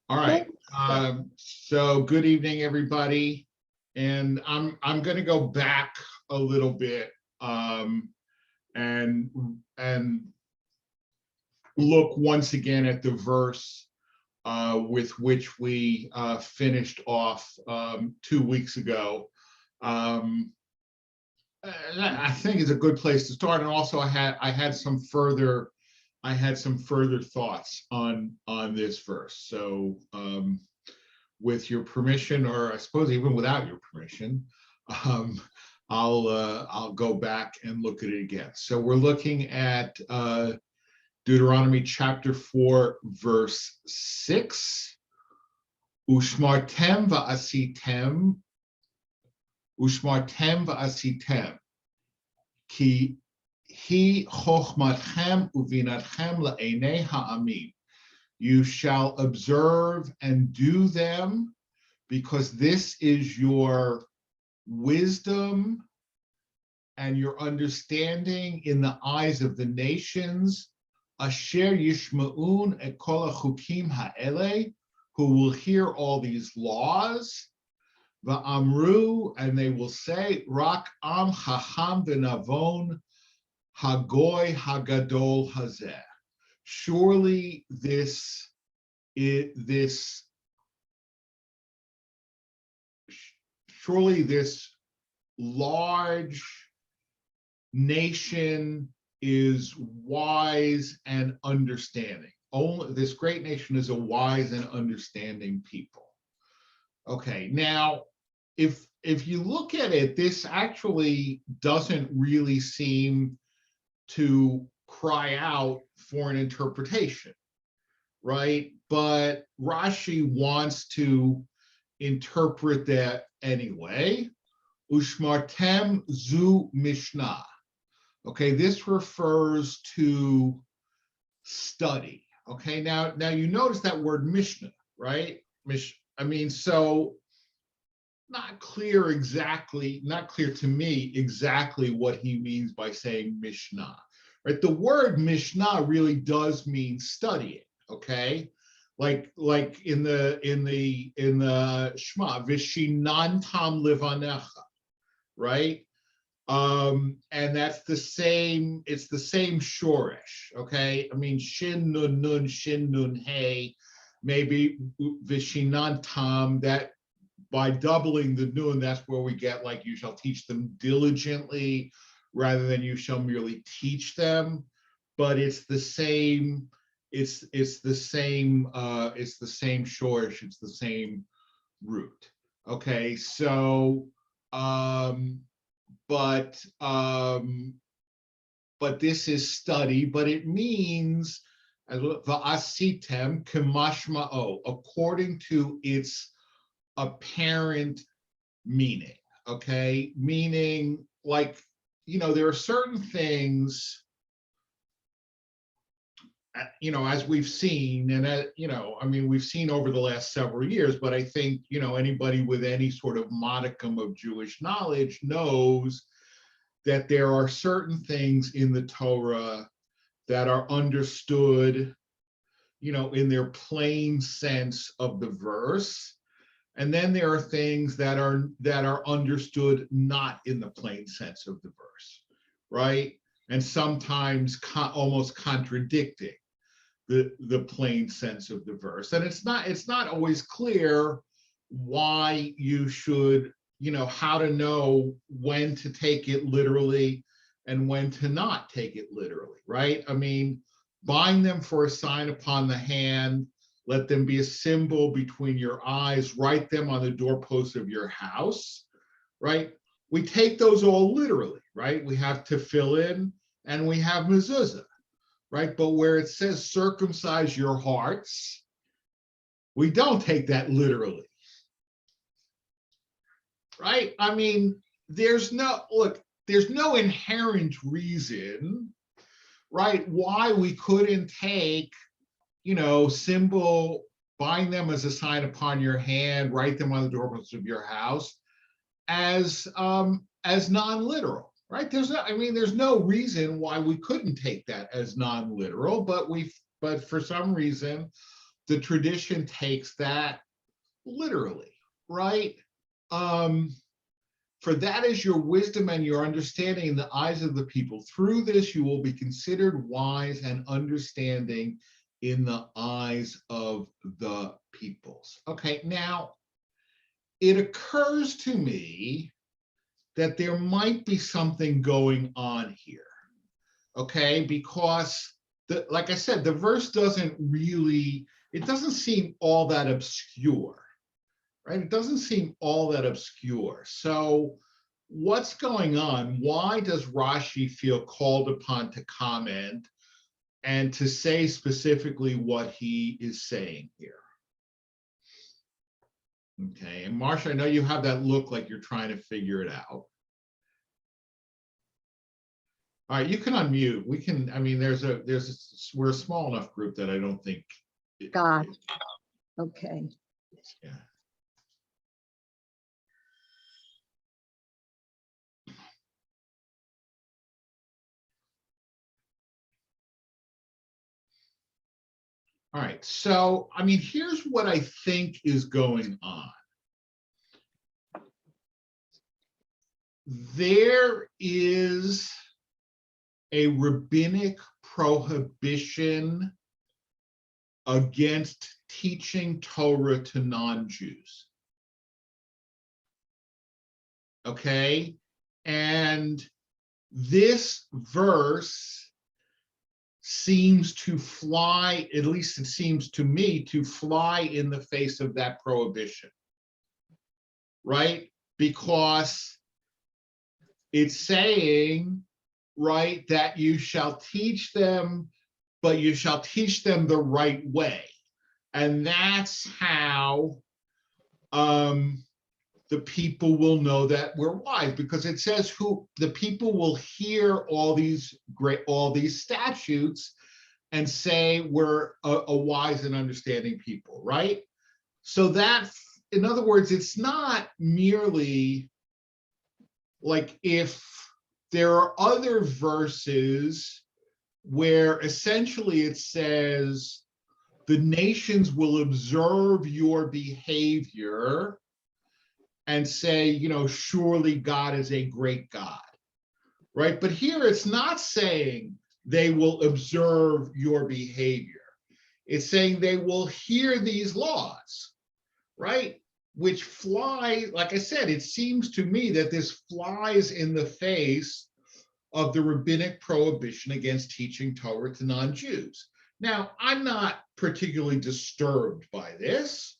All right. So good evening, everybody. And I'm going to go back a little bit and and look once again at the verse with which we finished off 2 weeks ago. Um, I think it's a good place to start. And also, I had some further thoughts on this verse. So, with your permission, or I suppose even without your permission, um, I'll go back and look at it again. So we're looking at Deuteronomy chapter 4, verse 6. Ushmartem va'asitem, ki hi chochmatchem uvinatchem la'enei ha'amim. You shall observe and do them, because this is your wisdom and your understanding in the eyes of the nations. Asher yishma'un et kol hachukim ha'ele, who will hear all these laws. Va'amru, and they will say, Rak am chacham v'navon hagoy hagadol hazeh. Surely this large nation is wise and understanding. Only this great nation is a wise and understanding people. Okay, now if you look at it, this actually doesn't really seem to cry out for an interpretation, right? But Rashi wants to interpret that anyway. Ushmartem zu Mishnah. Okay, this refers to study. Okay, now you notice that word Mishnah, right? So not clear to me exactly what he means by saying Mishnah. Right? The word Mishnah really does mean studying, okay? Like in the Shema, Vishinantam Livanecha, right? And that's it's the same shoresh, okay? I mean, Shin Nun Hey, maybe Vishinantam, that by doubling the nun, that's where we get like you shall teach them diligently, rather than you shall merely teach them. But it's the same, it's the same shorish, it's the same root. Okay, so but this is study, but it means va'asitem kemashma'o, according to its apparent meaning. Okay, meaning, like, there are certain things, as we've seen, and we've seen over the last several years, but I think, anybody with any sort of modicum of Jewish knowledge knows that there are certain things in the Torah that are understood, in their plain sense of the verse. And then there are things that are understood not in the plain sense of the verse, right? And sometimes almost contradicting the plain sense of the verse. And it's not always clear why you should, how to know when to take it literally and when to not take it literally, right? I mean, bind them for a sign upon the hand, let them be a symbol between your eyes, write them on the doorposts of your house, right? We take those all literally, right? We have tefillin and we have mezuzah, right? But where it says circumcise your hearts, we don't take that literally, right? I mean, there's no inherent reason, right, why we couldn't take, symbol, bind them as a sign upon your hand, write them on the doorposts of your house as non-literal, right? There's no reason why we couldn't take that as non-literal, but for some reason the tradition takes that literally, right? For that is your wisdom and your understanding in the eyes of the people. Through this, you will be considered wise and understanding in the eyes of the peoples. Okay, now it occurs to me that there might be something going on here. Okay, because like I said, the verse doesn't seem all that obscure, right? It doesn't seem all that obscure. So what's going on? Why does Rashi feel called upon to comment and to say specifically what he is saying here? Okay, and Marsha, I know you have that look like you're trying to figure it out. All right, you can unmute. We can, I mean, we're a small enough group that I don't think. Got it. Okay. Yeah. All right, so, I mean, here's what I think is going on. There is a rabbinic prohibition against teaching Torah to non-Jews. Okay, and this verse seems to fly, at least it seems to me, to fly in the face of that prohibition, right? Because it's saying, right, that you shall teach them, but you shall teach them the right way. And that's how the people will know that we're wise, because it says the people will hear all these statutes and say we're a wise and understanding people, right? So that, in other words, it's not merely like if there are other verses where essentially it says the nations will observe your behavior and say, you know, surely God is a great God, right? But here it's not saying they will observe your behavior. It's saying they will hear these laws, right? Which fly, like I said, it seems to me that this flies in the face of the rabbinic prohibition against teaching Torah to non-Jews. Now, I'm not particularly disturbed by this,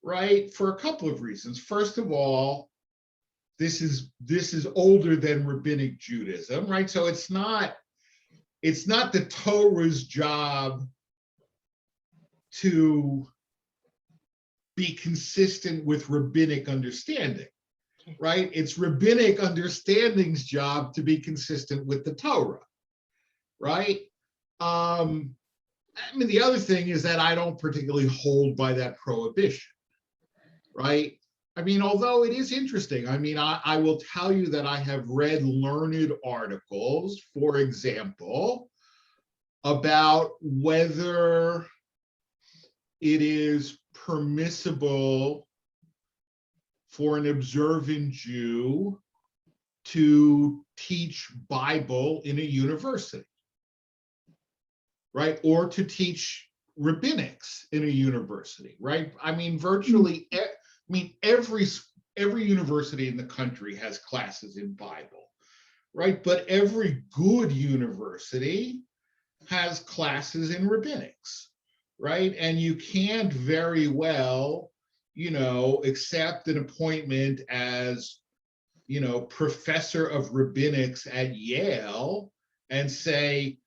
right? For a couple of reasons. First of all, this is older than rabbinic Judaism, right? So it's not the Torah's job to be consistent with rabbinic understanding, right? It's rabbinic understanding's job to be consistent with the Torah, right? I mean, the other thing is that I don't particularly hold by that prohibition, right? I mean, although it is interesting, I mean, I will tell you that I have read learned articles, for example, about whether it is permissible for an observant Jew to teach Bible in a university, right? Or to teach rabbinics in a university, right? I mean, virtually, every university in the country has classes in Bible, right? But every good university has classes in rabbinics, right? And you can't very well, you know, accept an appointment as, you know, professor of rabbinics at Yale and say,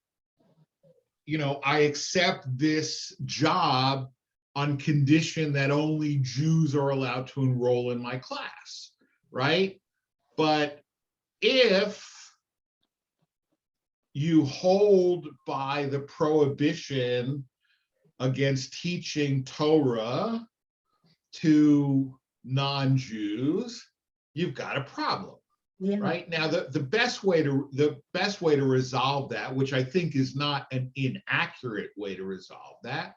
you know, I accept this job on condition that only Jews are allowed to enroll in my class, right? But if you hold by the prohibition against teaching Torah to non-Jews, you've got a problem, right? Now, the best way to resolve that, which I think is not an inaccurate way to resolve that,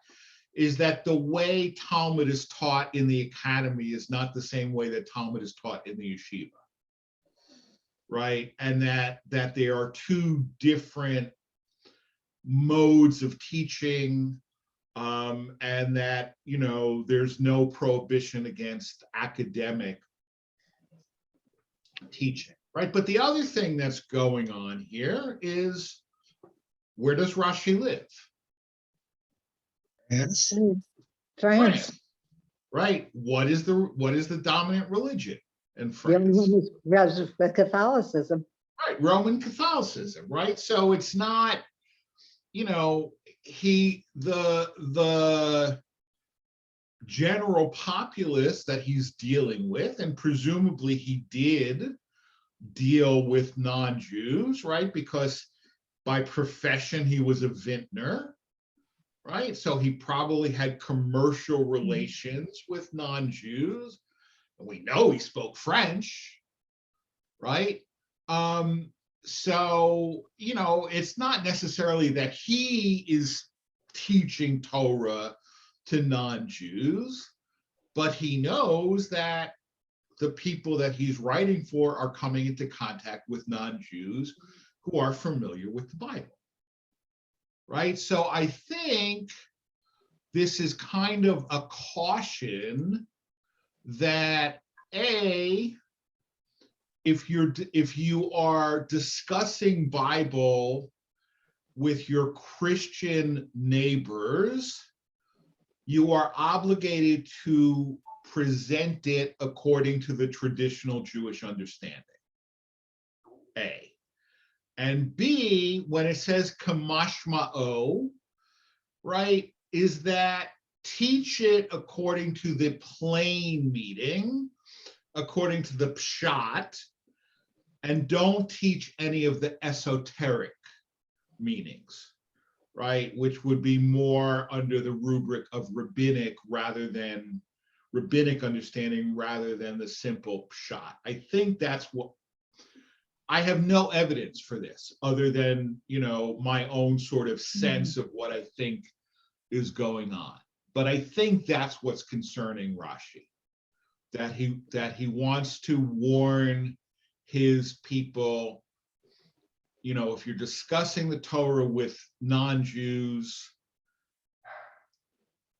is that the way Talmud is taught in the academy is not the same way that Talmud is taught in the yeshiva, right? And that there are two different modes of teaching, and that, you know, there's no prohibition against academic teaching, right? But the other thing that's going on here is, where does Rashi live? Yes. France. Right? What is the dominant religion in The only France? one is Catholicism. Right, Roman Catholicism, right? So it's not, you know, the general populace that he's dealing with, and presumably he did deal with non-Jews, right? Because by profession he was a vintner, right? So he probably had commercial relations with non-Jews. And we know he spoke French, right? So, you know, it's not necessarily that he is teaching Torah to non-Jews, but he knows that the people that he's writing for are coming into contact with non-Jews who are familiar with the Bible, right? So I think this is kind of a caution that, A, if you are discussing Bible with your Christian neighbors, you are obligated to present it according to the traditional Jewish understanding, A. And B, when it says Chumash ma'o, right, is that teach it according to the plain meaning, according to the pshat, and don't teach any of the esoteric meanings, right? Which would be more under the rubric of rabbinic understanding rather than the simple pshat. I think that's what, I have no evidence for this other than, you know, my own sort of sense of what I think is going on. But I think that's what's concerning Rashi, that he wants to warn his people, you know, if you're discussing the Torah with non-Jews,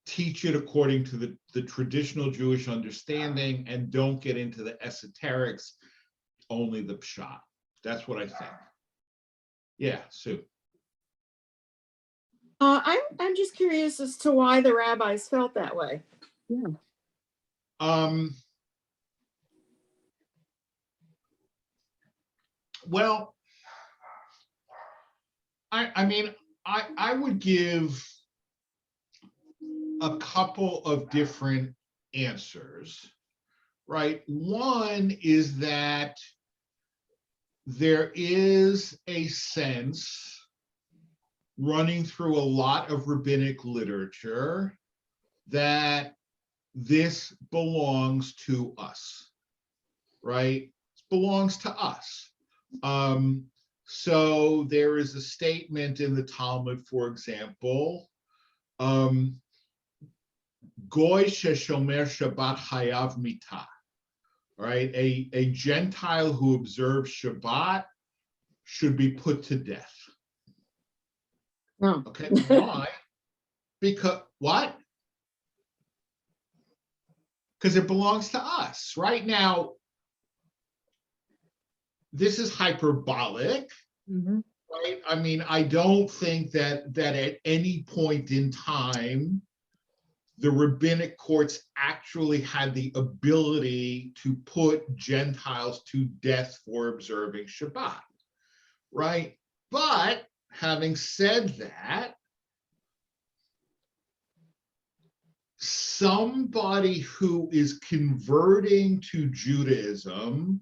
teach it according to the traditional Jewish understanding and don't get into the esoterics, only the pshat. That's what I think. Yeah, Sue. I'm just curious as to why the rabbis felt that way. Yeah. Well, I mean, I would give a couple of different answers, right? One is that there is a sense running through a lot of rabbinic literature that this belongs to us, right? It belongs to us. So there is a statement in the Talmud, for example, Goy sheshomer Shabbat hayav mitah, right? A Gentile who observes Shabbat should be put to death. Oh. Okay, why? Because, what? Because it belongs to us. Right now, this is hyperbolic, right? I mean, I don't think that at any point in time, the rabbinic courts actually had the ability to put Gentiles to death for observing Shabbat, right? But having said that, somebody who is converting to Judaism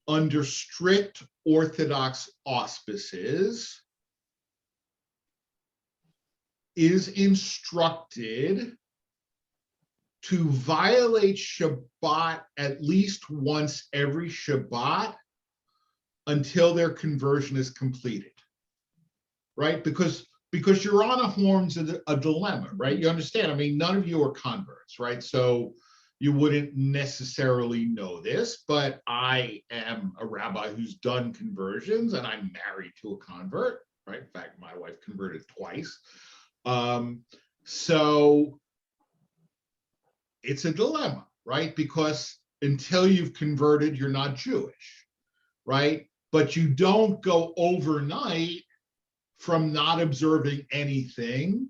under strict Orthodox auspices is instructed to violate Shabbat at least once every Shabbat until their conversion is completed, right? Because because you're on a horns of a dilemma, right? You understand? I mean, none of you are converts, right? So you wouldn't necessarily know this, but I am a rabbi who's done conversions, and I'm married to a convert, right? In fact, my wife converted twice. So it's a dilemma, right? Because until you've converted, you're not Jewish, right? But you don't go overnight from not observing anything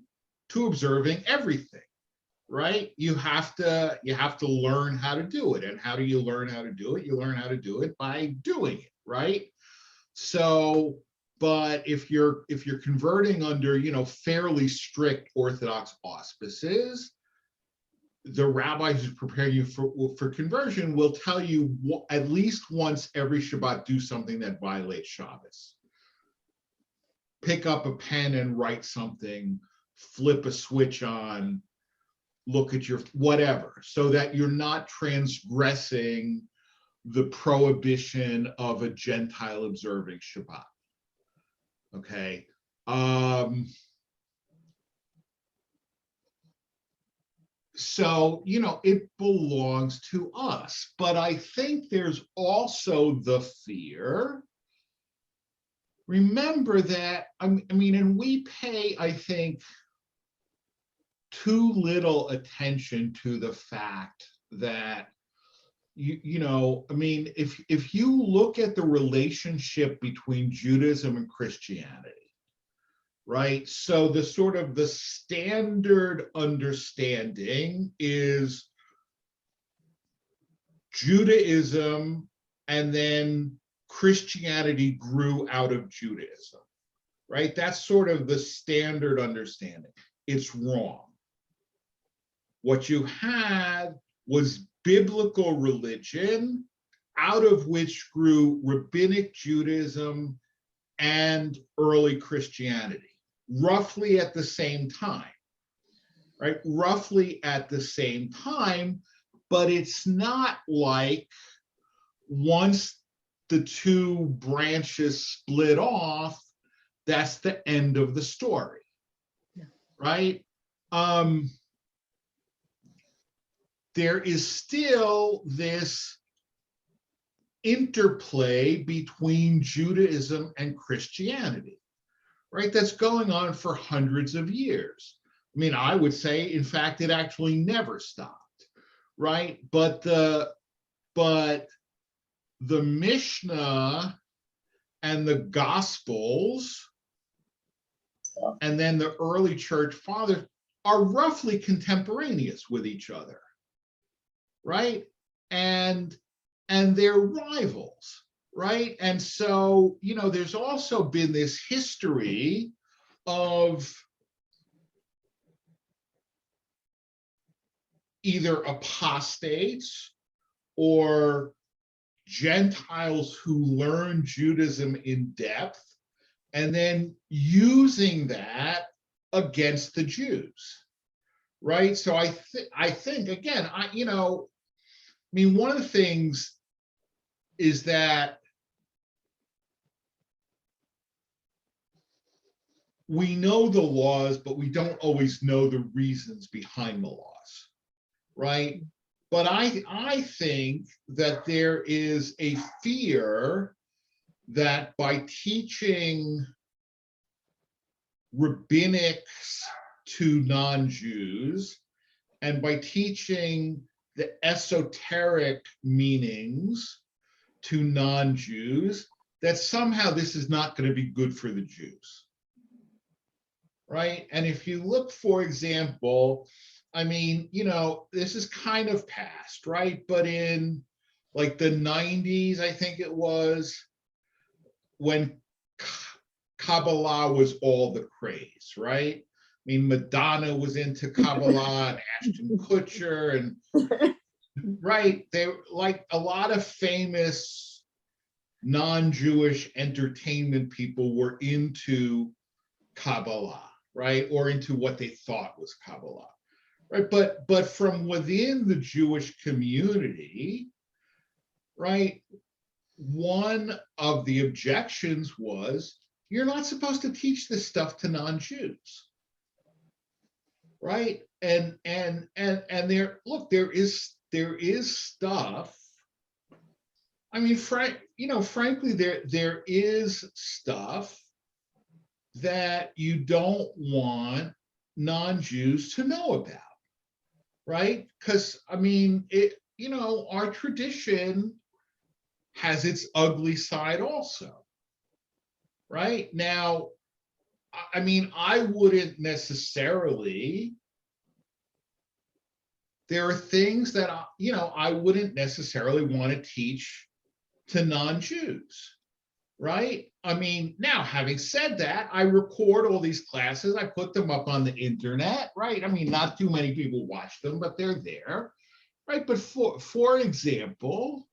to observing everything, right? You have to learn how to do it. And how do you learn how to do it? You learn how to do it by doing it, right? So, but if you're converting under, you know, fairly strict Orthodox auspices, the rabbi who's preparing you for conversion will tell you at least once every Shabbat, do something that violates Shabbos. Pick up a pen and write something, flip a switch on, look at your whatever, so that you're not transgressing the prohibition of a Gentile observing Shabbat. Okay. So, you know, it belongs to us, but I think there's also the fear. Remember that, I mean, and we pay, I think, too little attention to the fact that, you know, I mean, if you look at the relationship between Judaism and Christianity, right? So the sort of the standard understanding is Judaism, and then Christianity grew out of Judaism, right? That's sort of the standard understanding. It's wrong. What you had was biblical religion, out of which grew rabbinic Judaism and early Christianity, roughly at the same time, right? Roughly at the same time, but it's not like once the two branches split off, that's the end of the story, right? There is still this interplay between Judaism and Christianity, right? That's going on for hundreds of years. I mean, I would say, in fact, it actually never stopped, right? But the Mishnah and the Gospels, and then the early church fathers are roughly contemporaneous with each other, right? And they're rivals, right? And so, you know, there's also been this history of either apostates or Gentiles who learn Judaism in depth and then using that against the Jews, right? So I think again, you know, I mean, one of the things is that we know the laws, but we don't always know the reasons behind the laws, right? But I think that there is a fear that by teaching rabbinics to non-Jews and by teaching the esoteric meanings to non-Jews, that somehow this is not going to be good for the Jews, right? And if you look, for example, I mean, you know, this is kind of past, right? But in like the 90s, I think it was, when Kabbalah was all the craze, right? I mean, Madonna was into Kabbalah and Ashton Kutcher, and right, they like a lot of famous non-Jewish entertainment people were into Kabbalah, right? Or into what they thought was Kabbalah, right? But from within the Jewish community, right, one of the objections was you're not supposed to teach this stuff to non-Jews, right? And there, look, there is stuff. I mean, frankly, there is stuff that you don't want non-Jews to know about, right? Because I mean, our tradition has its ugly side also, right? Now, I mean, I wouldn't necessarily. There are things that I wouldn't necessarily want to teach to non-Jews, right? I mean, now having said that, I record all these classes, I put them up on the internet, right? I mean, not too many people watch them, but they're there, right? But for example,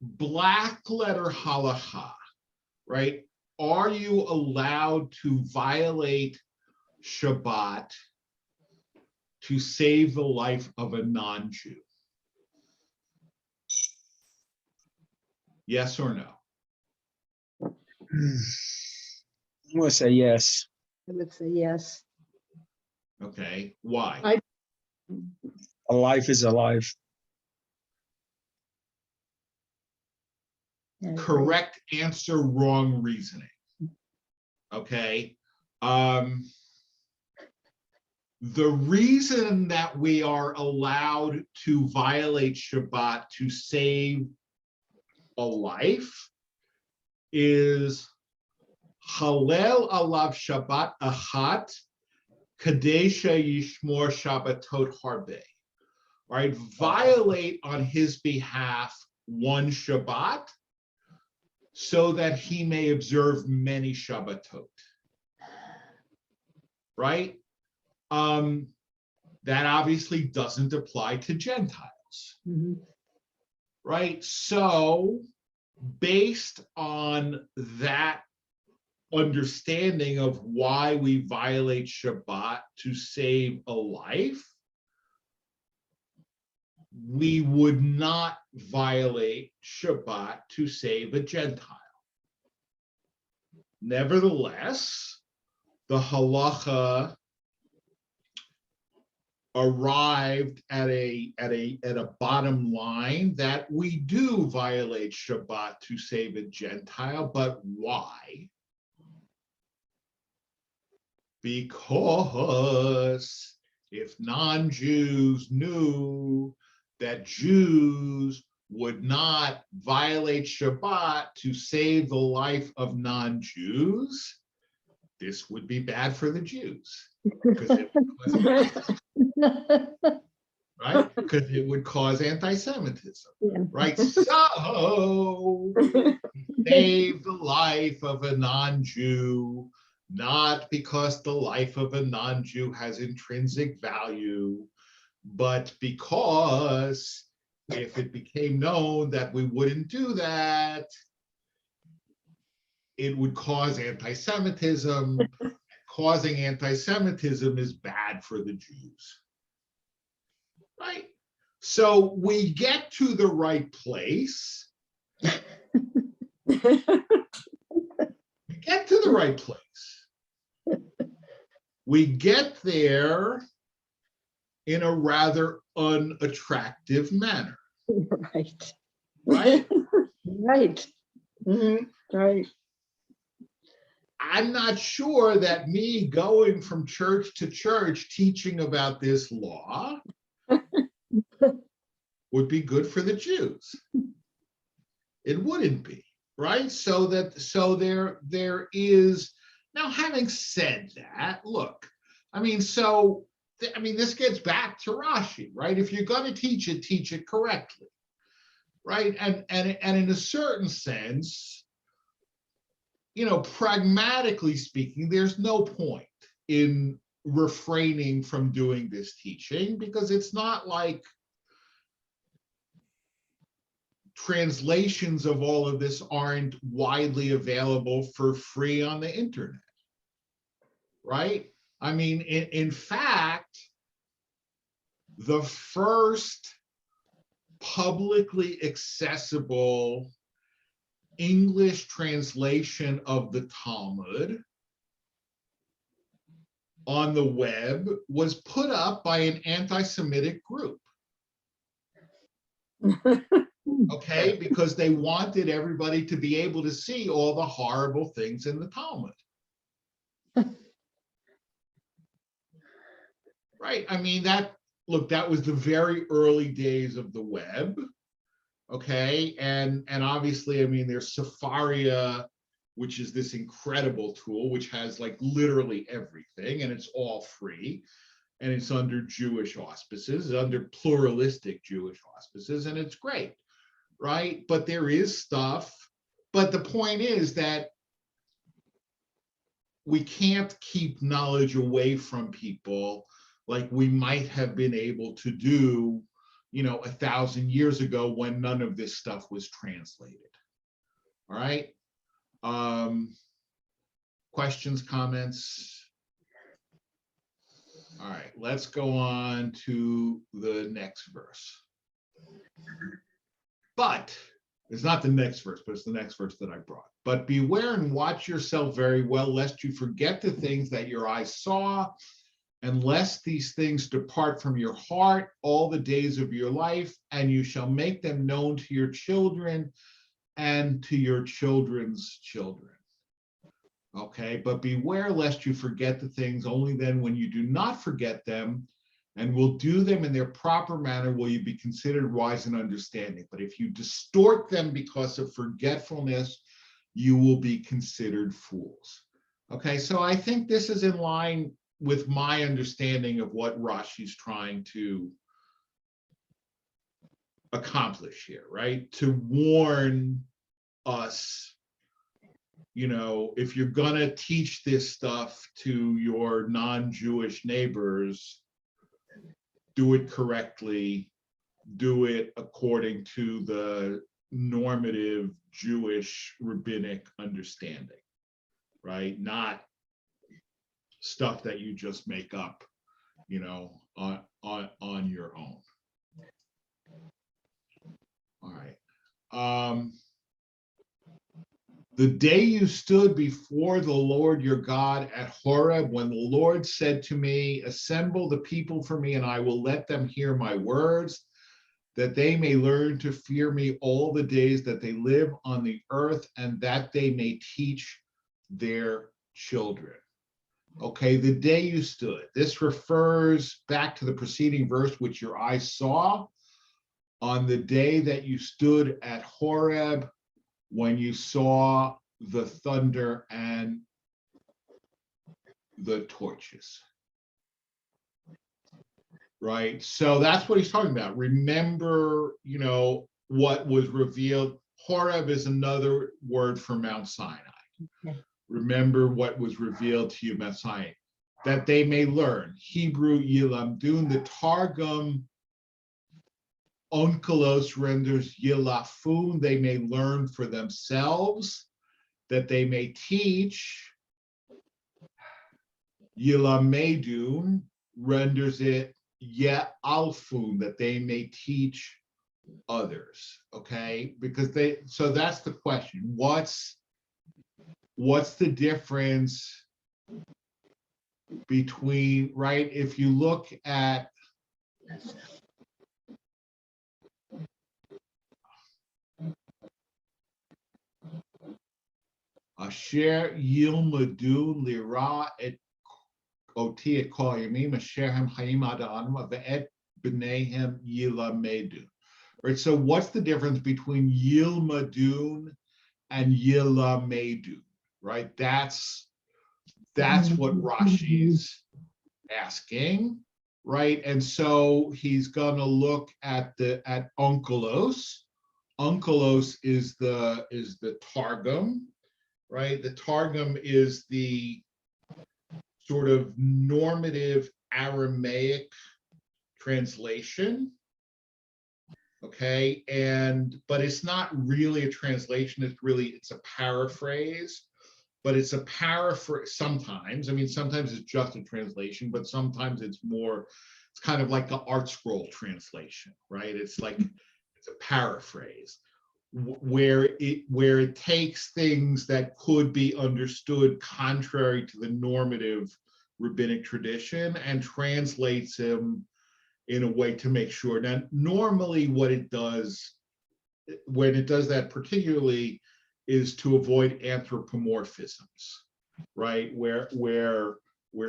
black letter halacha, right? Are you allowed to violate Shabbat to save the life of a non-Jew? Yes or no? I'm gonna say yes. I would say yes. Okay, why? A life is a life. I agree. Correct answer, wrong reasoning. Okay. The reason that we are allowed to violate Shabbat to save a life is Halel alav Shabbat achat kadesha yishmor Shabbatot harbe. Right, violate on his behalf one Shabbat so that he may observe many Shabbatot. Right? That obviously doesn't apply to Gentiles. Mhm. Right? So, based on that understanding of why we violate Shabbat to save a life, we would not violate Shabbat to save a Gentile. Nevertheless, the halacha arrived at a bottom line that we do violate Shabbat to save a Gentile, but why? Because if non-Jews knew that Jews would not violate Shabbat to save the life of non-Jews, this would be bad for the Jews. Right? Because it would cause anti-Semitism. Yeah. Right? So, save the life of a non-Jew, not because the life of a non-Jew has intrinsic value, but because if it became known that we wouldn't do that, it would cause anti-Semitism. Causing anti-Semitism is bad for the Jews. Right? So we get to the right place. We get to the right place. We get there in a rather unattractive manner. Right. Right? Right. Mhm, right. I'm not sure that me going from church to church teaching about this law would be good for the Jews. It wouldn't be, right? So there is, now having said that, look, this gets back to Rashi, right? If you're going to teach it correctly, right? And in a certain sense, pragmatically speaking, there's no point in refraining from doing this teaching because it's not like translations of all of this aren't widely available for free on the internet, right? I mean, in fact, the first publicly accessible English translation of the Talmud on the web was put up by an anti-Semitic group. Okay, because they wanted everybody to be able to see all the horrible things in the Talmud. Right, I mean, that was the very early days of the web. Okay, and obviously, I mean, there's Sefaria, which is this incredible tool, which has like literally everything, and it's all free, and it's under Jewish auspices, under pluralistic Jewish auspices, and it's great, right? But there is stuff, but the point is that we can't keep knowledge away from people like we might have been able to do, 1,000 years ago when none of this stuff was translated. All right. Questions, comments? All right, let's go on to the next verse. But it's not the next verse, but it's the next verse that I brought. But beware and watch yourself very well, lest you forget the things that your eyes saw, and lest these things depart from your heart all the days of your life, and you shall make them known to your children and to your children's children. Okay, but beware lest you forget the things, only then when you do not forget them and will do them in their proper manner will you be considered wise and understanding. But if you distort them because of forgetfulness, you will be considered fools. Okay, so I think this is in line with my understanding of what Rashi's trying to accomplish here, right? To warn us, if you're gonna teach this stuff to your non-Jewish neighbors, do it correctly, do it according to the normative Jewish rabbinic understanding, right? Not stuff that you just make up, on your own. All right. The day you stood before the Lord your God at Horeb, when the Lord said to me, assemble the people for me, and I will let them hear my words, that they may learn to fear me all the days that they live on the earth, and that they may teach their children. Okay, the day you stood. This refers back to the preceding verse, which your eyes saw. On the day that you stood at Horeb, when you saw the thunder and the torches. Right, so that's what he's talking about. Remember, what was revealed. Horeb is another word for Mount Sinai. Okay. Remember what was revealed to you, Mount Sinai, that they may learn. Hebrew Yilamdun, the Targum Onkelos renders Yilafun, they may learn for themselves, that they may teach. Yilamedun renders it Ye'alfun, that they may teach others. Okay, because so that's the question. What's the difference between, right? If you look at Asher Yilmadu Lira et Oti et Kol Yamim Asher Hem Chaim Ad Adam Ve'et B'neihem Yilamedu. Right. So what's the difference between Yilmadun and Yilamedun? Right. That's what Rashi's asking. Right. And so he's gonna look at Onkelos. Onkelos is the Targum. Right, the Targum is the sort of normative Aramaic translation. Okay, but it's not really a translation. It's a paraphrase, but it's a paraphrase sometimes. I mean, sometimes it's just a translation, but sometimes it's kind of like the Art Scroll translation, right? It's a paraphrase. where it takes things that could be understood contrary to the normative rabbinic tradition and translates them in a way to make sure. Now, normally what it does, when it does that particularly, is to avoid anthropomorphisms, right? Where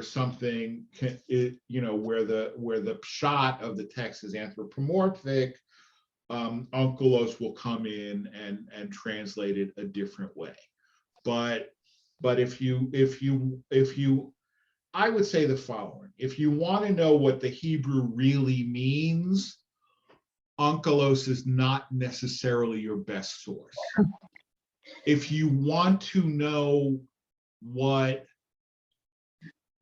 something can, where the pshat of the text is anthropomorphic, Onkelos will come in and translate it a different way. But if you, I would say the following: if you want to know what the Hebrew really means, Onkelos is not necessarily your best source. If you want to know what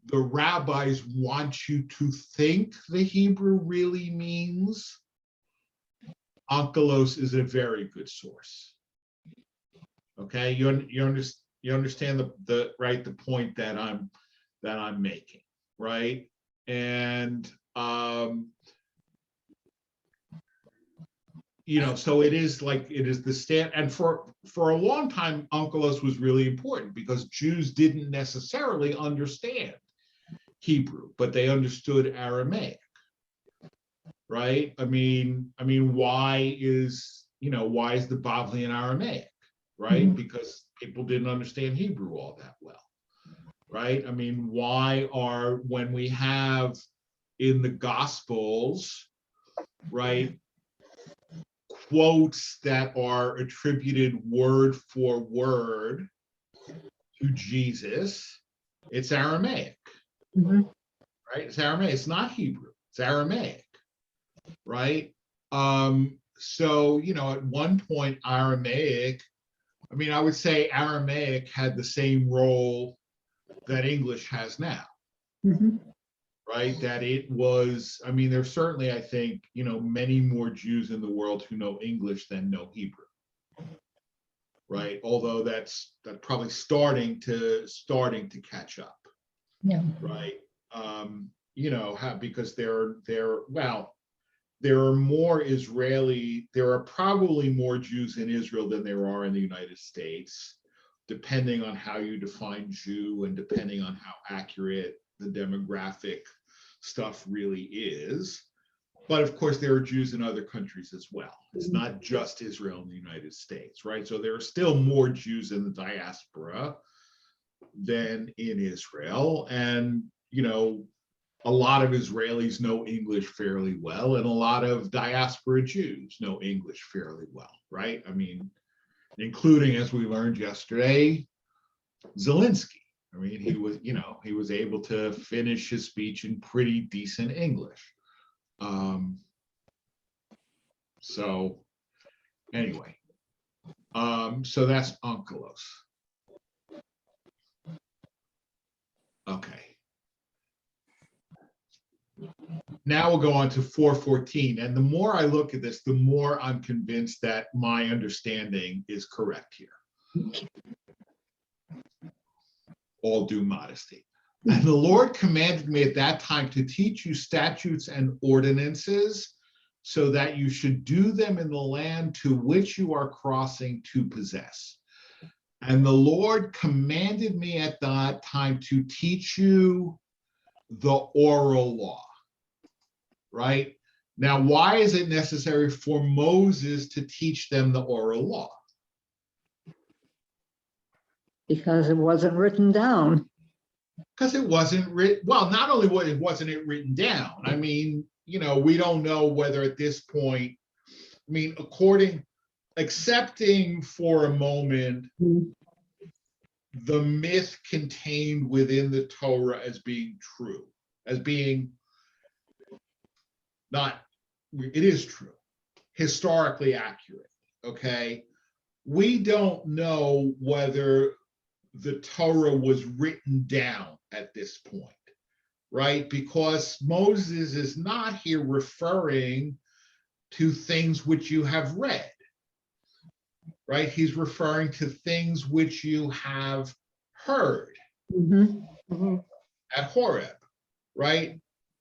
the rabbis want you to think the Hebrew really means, Onkelos is a very good source. Okay, you understand the point that I'm making, right? And so it is the stand. And for a long time, Onkelos was really important because Jews didn't necessarily understand Hebrew, but they understood Aramaic. Right? I mean, why is the Bavli in Aramaic? Right? Mm-hmm. Because people didn't understand Hebrew all that well. Right? I mean, when we have in the Gospels, right, quotes that are attributed word for word to Jesus, it's Aramaic. Mm-hmm. Right? It's Aramaic. It's not Hebrew. It's Aramaic. Right? So, at one point, Aramaic, I would say Aramaic had the same role that English has now. Mm-hmm. Right? That it was, there's certainly, I think, many more Jews in the world who know English than know Hebrew. Right? Although that's probably starting to catch up. Yeah. Right? Because there are probably more Jews in Israel than there are in the United States, depending on how you define Jew and depending on how accurate the demographic stuff really is. But of course, there are Jews in other countries as well. It's not just Israel and the United States, right? So there are still more Jews in the diaspora than in Israel. And, a lot of Israelis know English fairly well, and a lot of diaspora Jews know English fairly well, right? Including, as we learned yesterday, Zelensky. He was able to finish his speech in pretty decent English. So anyway, so that's Onkelos. Okay. Now we'll go on to 414. And the more I look at this, the more I'm convinced that my understanding is correct here. All due modesty. And the Lord commanded me at that time to teach you statutes and ordinances so that you should do them in the land to which you are crossing to possess. And the Lord commanded me at that time to teach you the oral law. Right? Now, why is it necessary for Moses to teach them the oral law? Because it wasn't written down. Because it wasn't written, well, not only wasn't it written down, we don't know whether at this point, accepting for a moment the myth contained within the Torah as being true, as being not, it is true, historically accurate, okay? We don't know whether the Torah was written down at this point, right? Because Moses is not here referring to things which you have read, right? He's referring to things which you have heard at Horeb, right?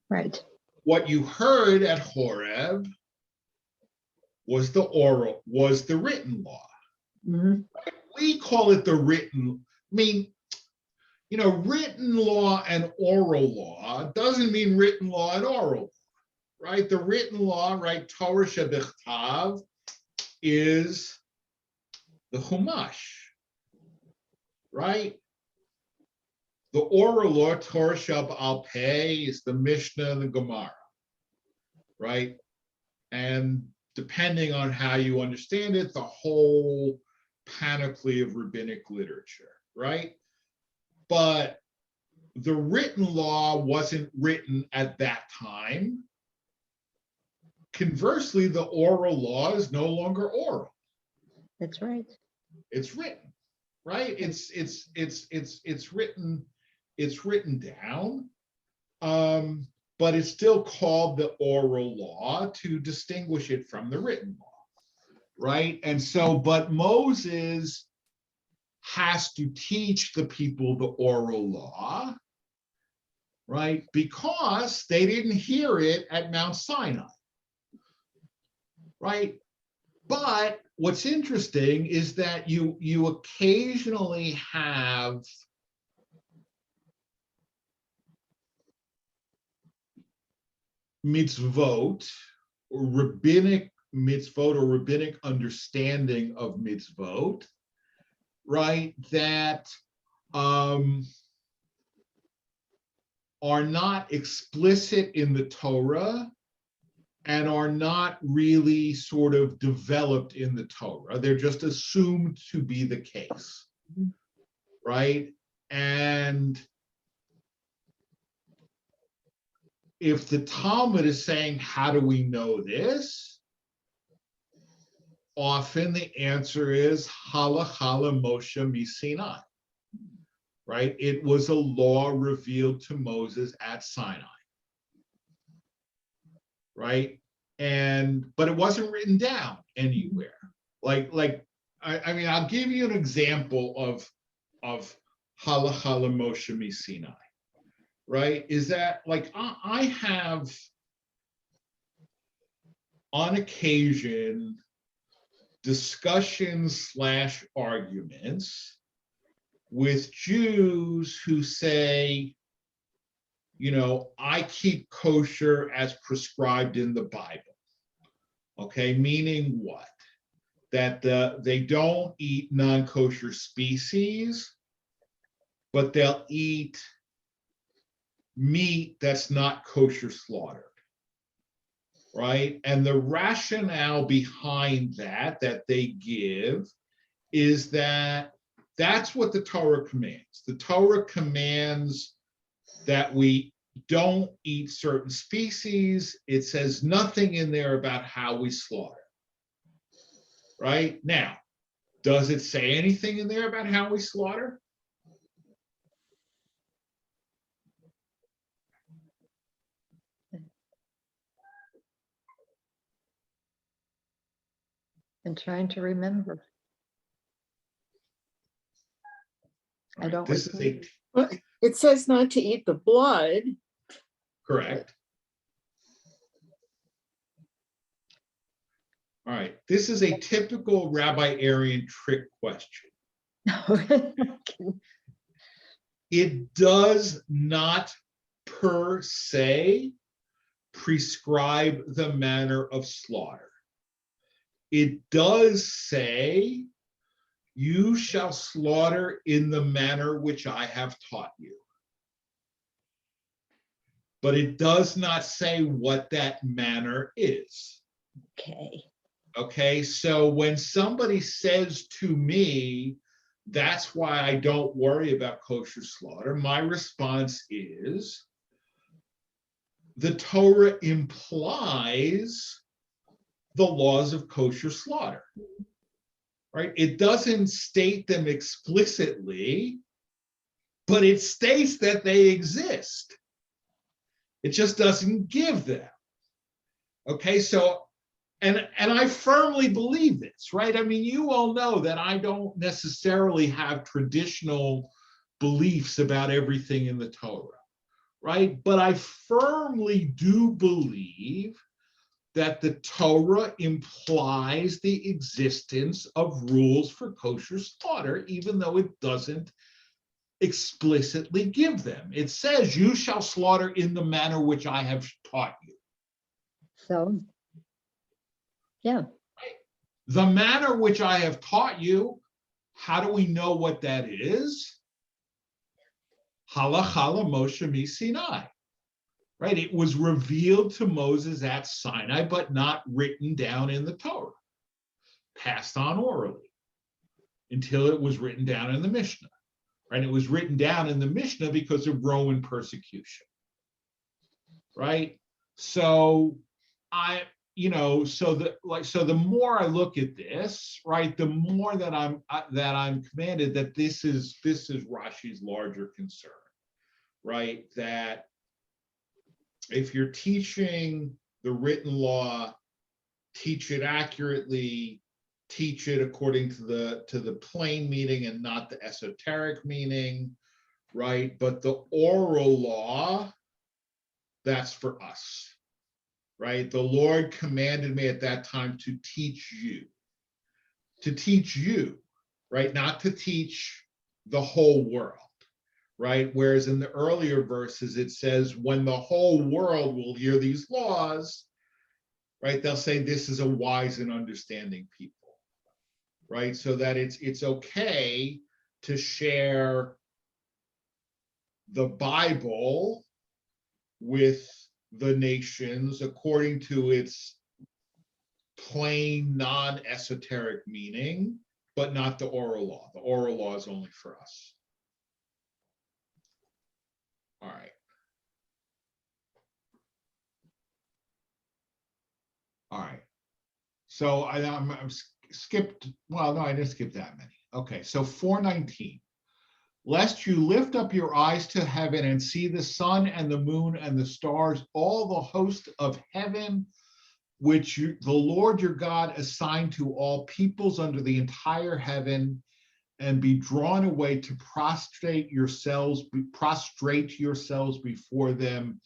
Right. What you heard at Horeb was the written law. Mhm. We call it the written, I mean, written law and oral law doesn't mean written law and oral law, right? The written law, right, Torah shebichtav, is the Chumash, right? The oral law, Torah sheba'al peh, is the Mishnah and the Gemara, right? And depending on how you understand it, the whole panoply of rabbinic literature, right? But the written law wasn't written at that time. Conversely, the oral law is no longer oral. That's right. It's written, right? It's written down. But it's still called the oral law to distinguish it from the written law, right? And so, but Moses has to teach the people the oral law, right? Because they didn't hear it at Mount Sinai, right? But what's interesting is that you occasionally have mitzvot, or rabbinic mitzvot, or rabbinic understanding of mitzvot, right, that are not explicit in the Torah and are not really sort of developed in the Torah. They're just assumed to be the case, right? And if the Talmud is saying, how do we know this? Often the answer is Halachala Moshe Misinai, right? It was a law revealed to Moses at Sinai, right? But it wasn't written down anywhere. I mean, I'll give you an example of Halachala Moshe Misinai. Right, is that like I have on occasion discussions / arguments with Jews who say, I keep kosher as prescribed in the Bible. Okay, meaning what? That they don't eat non-kosher species, but they'll eat meat that's not kosher slaughtered, right? And the rationale behind that they give is that that's what the Torah commands. The Torah commands that we don't eat certain species. It says nothing in there about how we slaughter, right? Now, does it say anything in there about how we slaughter? And trying to remember. I don't. This is a Well, it says not to eat the blood. correct. All right, this is a typical Rabbi Arian trick question. It does not per se prescribe the manner of slaughter. It does say, you shall slaughter in the manner which I have taught you. But it does not say what that manner is. Okay. Okay, so when somebody says to me, that's why I don't worry about kosher slaughter, my response is, the Torah implies the laws of kosher slaughter, right? It doesn't state them explicitly, but it states that they exist. It just doesn't give them. Okay, so, and I firmly believe this, right? I mean, you all know that I don't necessarily have traditional beliefs about everything in the Torah, right? But I firmly do believe that the Torah implies the existence of rules for kosher slaughter, even though it doesn't explicitly give them. It says, you shall slaughter in the manner which I have taught you. So, yeah, The manner which I have taught you, how do we know what that is? Halakha Moshe mi Sinai. Right? It was revealed to Moses at Sinai, but not written down in the Torah, passed on orally until it was written down in the Mishnah. Right? It was written down in the Mishnah because of Roman persecution. Right? So so the more I look at this, right, the more that I'm commanded that this is Rashi's larger concern, right? That if you're teaching the written law, teach it accurately, teach it according to the plain meaning and not the esoteric meaning, right? But the oral law, that's for us, right? The Lord commanded me at that time to teach you, right? Not to teach the whole world. Right? Whereas in the earlier verses, it says, when the whole world will hear these laws, right, they'll say, this is a wise and understanding people, right? So that it's okay to share the Bible with the nations according to its plain, non-esoteric meaning, but not the oral law. The oral law is only for us. All right. All right. So I'm skipped. Well, no, I didn't skip that many. Okay. So 419. Lest you lift up your eyes to heaven and see the sun and the moon and the stars, all the host of heaven, which the Lord your God assigned to all peoples under the entire heaven, and be drawn away to prostrate yourselves before them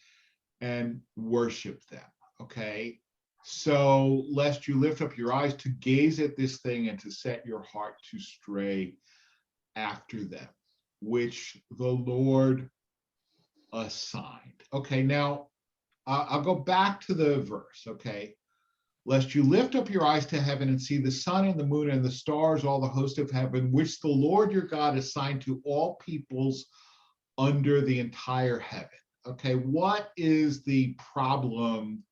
and worship them. Okay. So lest you lift up your eyes to gaze at this thing and to set your heart to stray after them, which the Lord assigned. Okay. Now I'll go back to the verse. Okay. Lest you lift up your eyes to heaven and see the sun and the moon and the stars, all the host of heaven, which the Lord your God assigned to all peoples under the entire heaven. Okay, what is the problem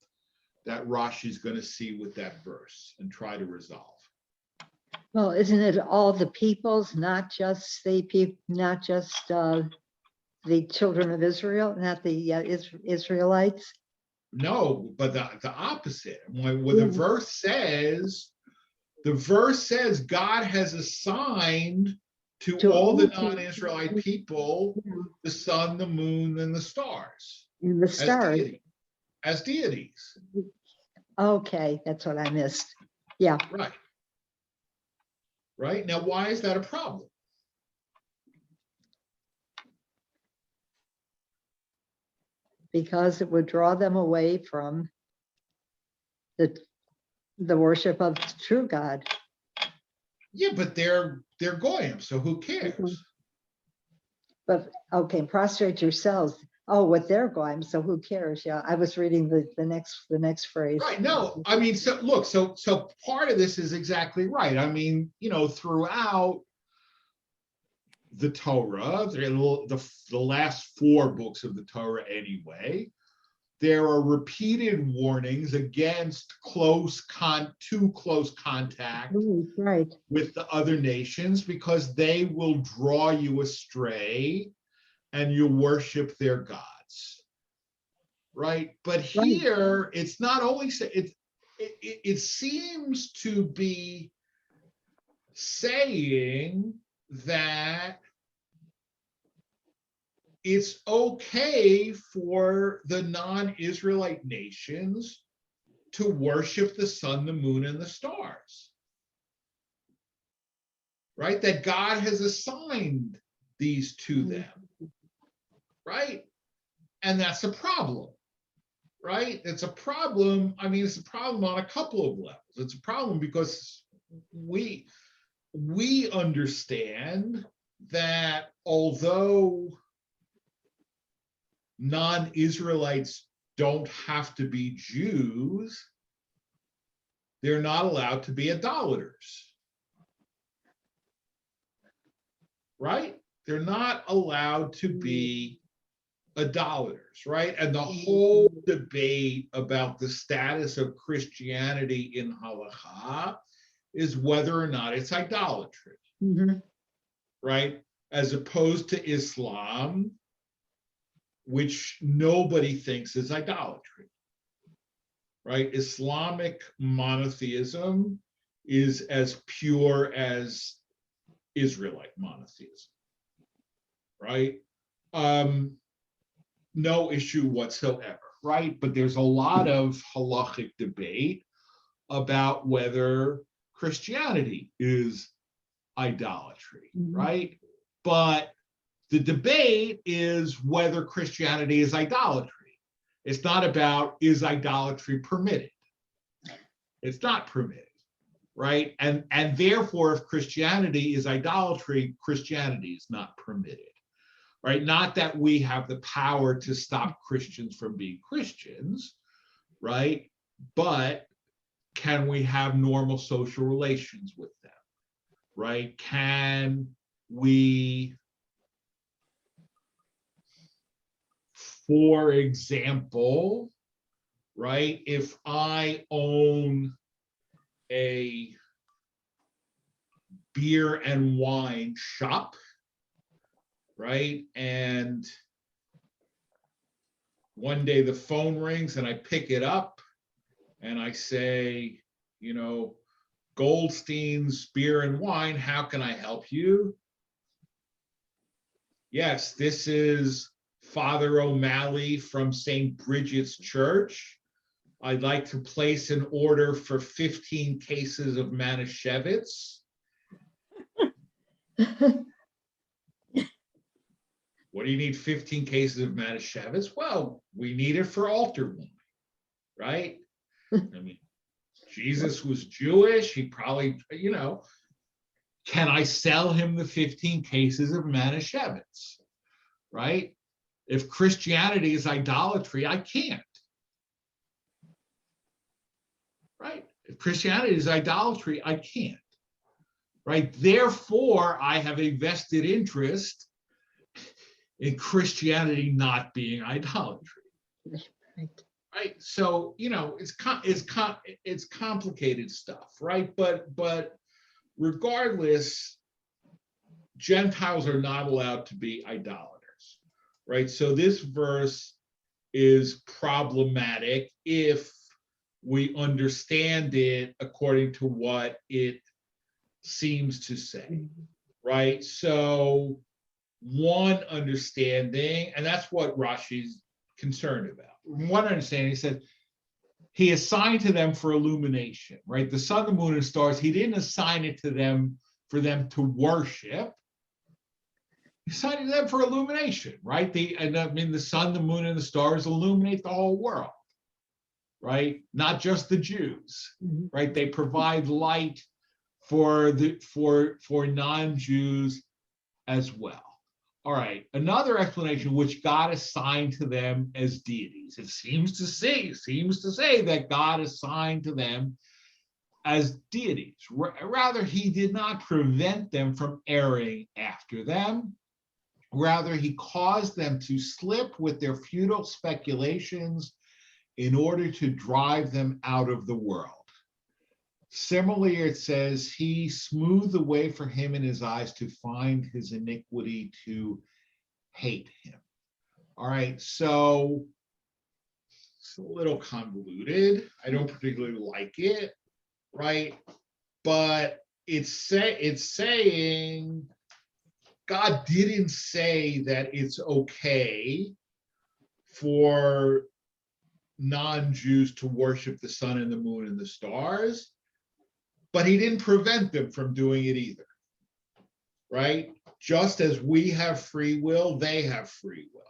that Rashi is going to see with that verse and try to resolve? well, isn't it all the peoples, not just the people, not just the children of Israel, not the Israelites? No, but the opposite. When the verse says, God has assigned to all the non-Israelite people the sun, the moon, and the stars. And the stars. As deities. Okay, that's what I missed. Yeah. Right. Right. Now, why is that a problem? Because it would draw them away from the worship of the true God. Yeah, but they're goyim, so who cares? But okay, prostrate yourselves. Oh, what they're going, so who cares? Yeah, I was reading the next phrase. Right. No, I mean, so look, so part of this is exactly right. I mean, throughout the Torah, the last 4 books of the Torah anyway, there are repeated warnings against too close contact Right. with the other nations, because they will draw you astray and you worship their gods. Right. But here, it's not only, it seems to be saying that it's okay for the non-Israelite nations to worship the sun, the moon, and the stars. Right? That God has assigned these to them. Right? And that's a problem. right? It's a problem. I mean, it's a problem on a couple of levels. It's a problem because we understand that although non-Israelites don't have to be Jews, they're not allowed to be idolaters, right? They're not allowed to be idolaters, right? And the whole debate about the status of Christianity in halakha is whether or not it's idolatry, Mhm. right? As opposed to Islam, which nobody thinks is idolatry, right? Islamic monotheism is as pure as Israelite monotheism, right? No issue whatsoever, right? But there's a lot of halachic debate about whether Christianity is idolatry, right? But the debate is whether Christianity is idolatry. It's not about, is idolatry permitted? It's not permitted, right? And therefore, if Christianity is idolatry, Christianity is not permitted, right? Not that we have the power to stop Christians from being Christians, right? But can we have normal social relations with them, right? Can we, for example, right, if I own a beer and wine shop, right, and one day the phone rings and I pick it up and I say, you know, Goldstein's Beer and Wine, how can I help you? Yes, this is Father O'Malley from St. Bridget's Church. I'd like to place an order for 15 cases of Manischewitz. What do you need 15 cases of Manischewitz? Well, we need it for altar wine, right? I mean, Jesus was Jewish. He probably, you know, can I sell him the 15 cases of Manischewitz, right? If Christianity is idolatry, I can't, right? If Christianity is idolatry, I can't, right? Therefore, I have a vested interest in Christianity not being idolatry, right? So, you know, it's complicated stuff, right? But regardless, Gentiles are not allowed to be idolaters, right? So this verse is problematic if we understand it according to what it seems to say, right? So one understanding, and that's what Rashi's concerned about. One understanding, he said, he assigned to them for illumination, right? The sun, the moon, and stars, he didn't assign it to them for them to worship. He assigned it to them for illumination, right? The sun, the moon, and the stars illuminate the whole world, right? Not just the Jews, right? They provide light for non-Jews as well. All right, another explanation which God assigned to them as deities. It seems to say that God assigned to them as deities. Rather, he did not prevent them from erring after them. Rather, he caused them to slip with their futile speculations in order to drive them out of the world. Similarly, it says, he smoothed the way for him in his eyes to find his iniquity, to hate him. All right, so it's a little convoluted. I don't particularly like it, right? But it's saying God didn't say that it's okay for non-Jews to worship the sun and the moon and the stars, but he didn't prevent them from doing it either, right? Just as we have free will, they have free will.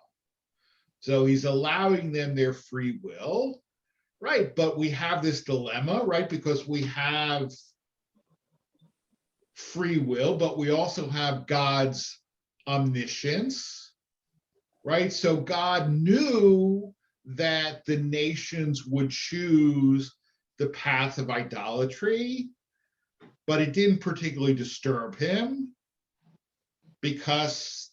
So he's allowing them their free will, right? But we have this dilemma, right? Because we have free will, but we also have God's omniscience, right? So God knew that the nations would choose the path of idolatry, but it didn't particularly disturb him because,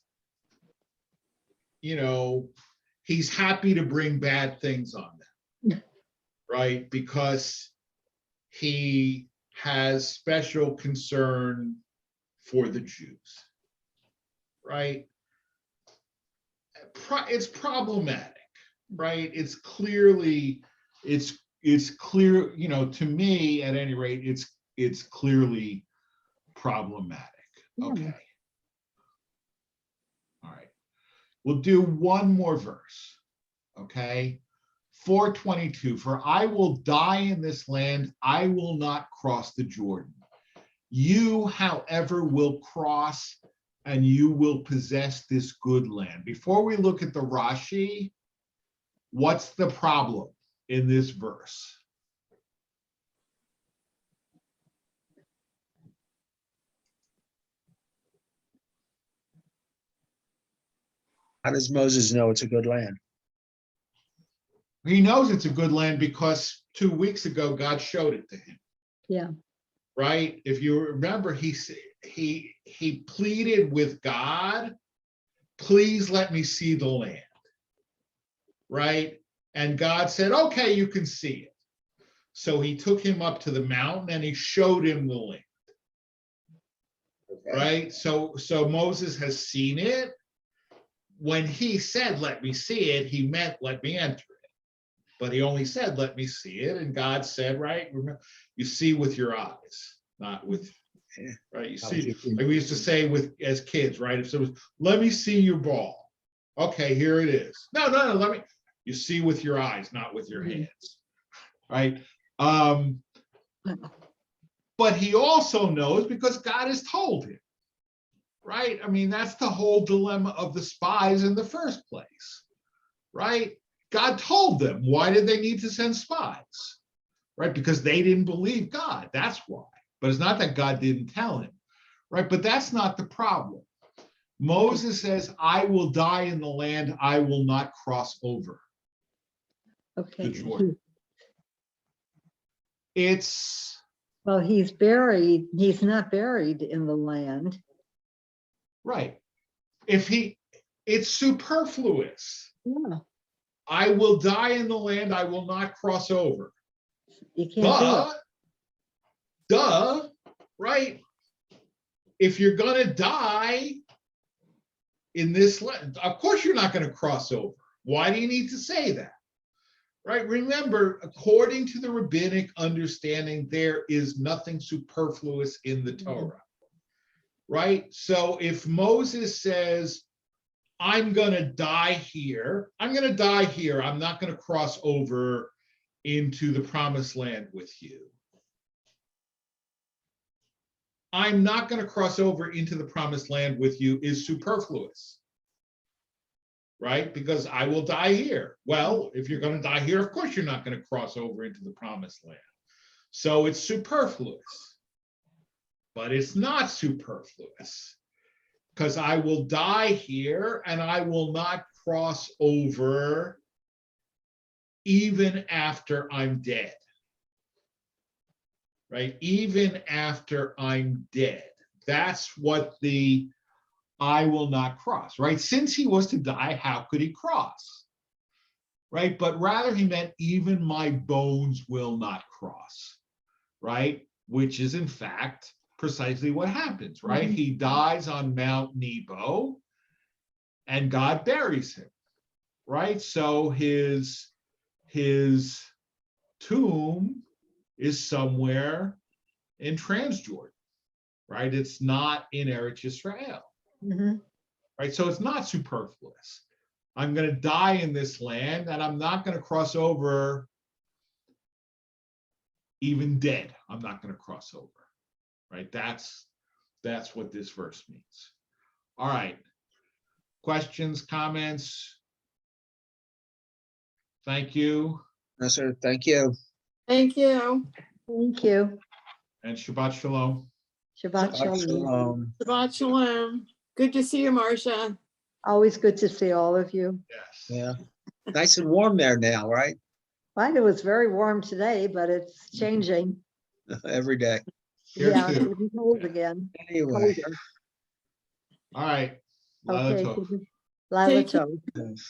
he's happy to bring bad things on them, right? Because he has special concern for the Jews, right? It's problematic, right? It's clear, to me at any rate, it's clearly problematic. Okay. All right. We'll do one more verse. Okay. 4:22, for I will die in this land, I will not cross the Jordan. You, however, will cross and you will possess this good land. Before we look at the Rashi, what's the problem in this verse? How does Moses know it's a good land? He knows it's a good land because 2 weeks ago, God showed it to him. Yeah. Right? If you remember, he pleaded with God, please let me see the land. Right? And God said, okay, you can see it. So he took him up to the mountain and he showed him the land. Okay. Right? So Moses has seen it. When he said, let me see it, he meant, let me enter it. But he only said, let me see it. And God said, right, remember, you see with your eyes, not with, right? You see, like we used to say as kids, right? If someone, let me see your ball. Okay, here it is. No, you see with your eyes, not with your hands, right? But he also knows because God has told him. Right? I mean, that's the whole dilemma of the spies in the first place, right? God told them. Why did they need to send spies? Right? Because they didn't believe God. That's why. But it's not that God didn't tell him, right? But that's not the problem. Moses says, I will die in the land, I will not cross over. Okay. The Jordan. Well, he's buried. He's not buried in the land. Right. It's superfluous. Yeah. I will die in the land, I will not cross over. You can't do it. Right? If you're going to die in this land, of course you're not going to cross over. Why do you need to say that? Right? Remember, according to the rabbinic understanding, there is nothing superfluous in the Torah. Right? So if Moses says, I'm going to die here, I'm not going to cross over into the promised land with you. I'm not going to cross over into the promised land with you is superfluous. Right? Because I will die here. Well, if you're going to die here, of course you're not going to cross over into the promised land. So it's superfluous. But it's not superfluous because I will die here and I will not cross over even after I'm dead. Right? Even after I'm dead. That's what the I will not cross, right? Since he was to die, how could he cross? Right? But rather he meant even my bones will not cross, right? Which is in fact precisely what happens, right? He dies on Mount Nebo and God buries him, right? So his tomb is somewhere in Transjordan, right? It's not in Eretz Yisrael, right? So it's not superfluous. I'm going to die in this land and I'm not going to cross over even dead. I'm not going to cross over. Right? That's what this verse means. All right. Questions, comments? Thank you, No, sir. Thank you. Thank you. Thank you. and Shabbat Shalom. Shabbat shalom. Shalom. Shabbat shalom. Good to see you, Marcia. Always good to see all of you. Yes. Yeah. Nice and warm there now, right? Right, it was very warm today, but it's changing. Every day. Here Yeah, too. it's getting cold again. Anyway. Colder. All right. Lila Okay. Tov. Lila Take care. Tov.